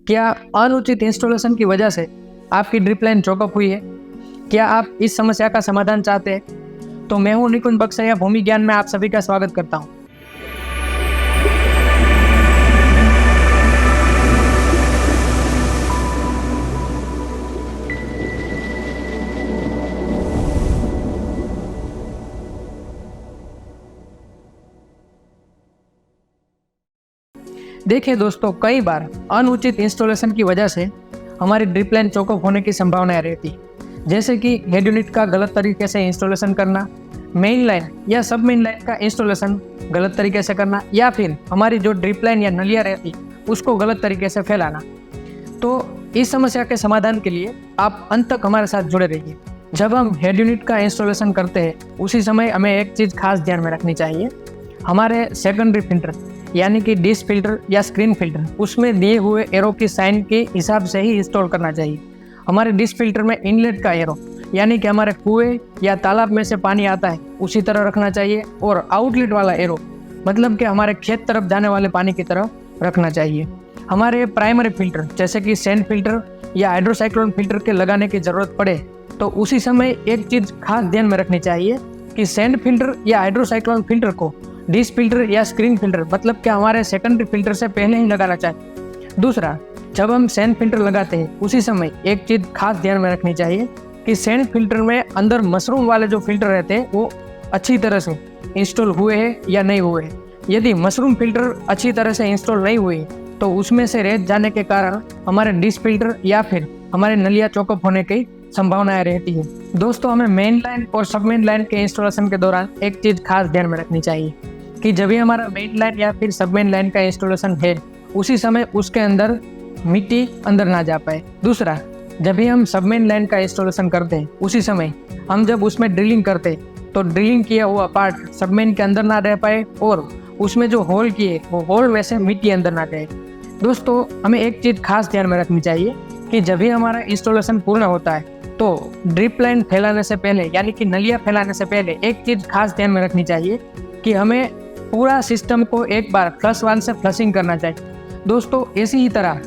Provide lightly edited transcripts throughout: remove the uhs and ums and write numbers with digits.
क्या अनुचित इंस्टॉलेशन की वजह से आपकी ड्रिप लाइन चौकअप हुई है? क्या आप इस समस्या का समाधान चाहते हैं? तो मैं हूं निकुंज बक्सैया, भूमि ज्ञान में आप सभी का स्वागत करता हूं। देखिए दोस्तों, कई बार अनुचित इंस्टॉलेशन की वजह से हमारी ड्रिप लाइन चौकअप होने की संभावनाएं रहती है, जैसे कि हेड यूनिट का गलत तरीके से इंस्टॉलेशन करना, मेन लाइन या सब मेन लाइन का इंस्टॉलेशन गलत तरीके से करना, या फिर हमारी जो ड्रिप लाइन या नलियाँ रहती उसको गलत तरीके से फैलाना। तो इस समस्या के समाधान के लिए आप अंत तक हमारे साथ जुड़े रहिए। जब हम हेड यूनिट का इंस्टॉलेशन करते हैं उसी समय हमें एक चीज़ खास ध्यान में रखनी चाहिए। हमारे सेकेंडरी फिल्टर यानी कि डिश फिल्टर या स्क्रीन फिल्टर, उसमें दिए हुए एरो की साइन के हिसाब से ही इंस्टॉल करना चाहिए। हमारे डिश फिल्टर में इनलेट का एरो यानी कि हमारे कुएं या तालाब में से पानी आता है उसी तरह रखना चाहिए, और आउटलेट वाला एरो मतलब कि हमारे खेत तरफ जाने वाले पानी की तरफ रखना चाहिए। हमारे प्राइमरी फिल्टर जैसे कि सैंड फिल्टर या हाइड्रोसाइक्लोन फिल्टर के लगाने की ज़रूरत पड़े तो उसी समय एक चीज़ खास ध्यान में रखनी चाहिए कि सैंड फिल्टर या हाइड्रोसाइक्लोन फिल्टर को डिश फिल्टर या स्क्रीन फिल्टर मतलब कि हमारे सेकेंडरी फिल्टर से पहले ही लगाना चाहिए। दूसरा, जब हम सैंड फिल्टर लगाते हैं उसी समय एक चीज़ खास ध्यान में रखनी चाहिए कि सैंड फिल्टर में अंदर मशरूम वाले जो फिल्टर रहते हैं वो अच्छी तरह से इंस्टॉल हुए हैं या नहीं हुए हैं। यदि मशरूम फिल्टर अच्छी तरह से इंस्टॉल नहीं हुए तो उसमें से रेत जाने के कारण हमारे डिश फिल्टर या फिर हमारे नलिया चौकअप होने की संभावनाएं रहती है। दोस्तों, हमें मेन लाइन और सब मेन लाइन के इंस्टॉलेशन के दौरान एक चीज़ खास ध्यान में रखनी चाहिए कि जब भी हमारा मेन लाइन या फिर सब मेन लाइन का इंस्टॉलेशन है उसी समय उसके अंदर मिट्टी अंदर ना जा पाए। दूसरा, जब भी हम सब मेन लाइन का इंस्टॉलेशन करते हैं उसी समय हम जब उसमें ड्रिलिंग करते हैं तो ड्रिलिंग किया हुआ पार्ट सब मेन के अंदर ना रह पाए और उसमें जो होल किए वो होल में से मिट्टी अंदर ना जाए। दोस्तों, हमें एक चीज़ खास ध्यान में रखनी चाहिए कि जब भी हमारा इंस्टॉलेशन पूर्ण होता है तो ड्रिप लाइन फैलाने से पहले यानी कि नलिया फैलाने से पहले एक चीज़ खास ध्यान में रखनी चाहिए कि हमें पूरा सिस्टम को एक बार फ्लश वाल्व से फ्लशिंग करना चाहिए। दोस्तों, इसी ही तरह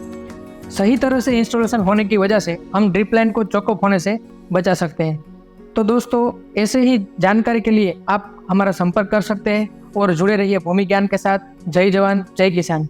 सही तरह से इंस्टॉलेशन होने की वजह से हम ड्रिप लाइन को चौकअप होने से बचा सकते हैं। तो दोस्तों, ऐसे ही जानकारी के लिए आप हमारा संपर्क कर सकते हैं और जुड़े रहिए भूमि ज्ञान के साथ। जय जवान जय किसान।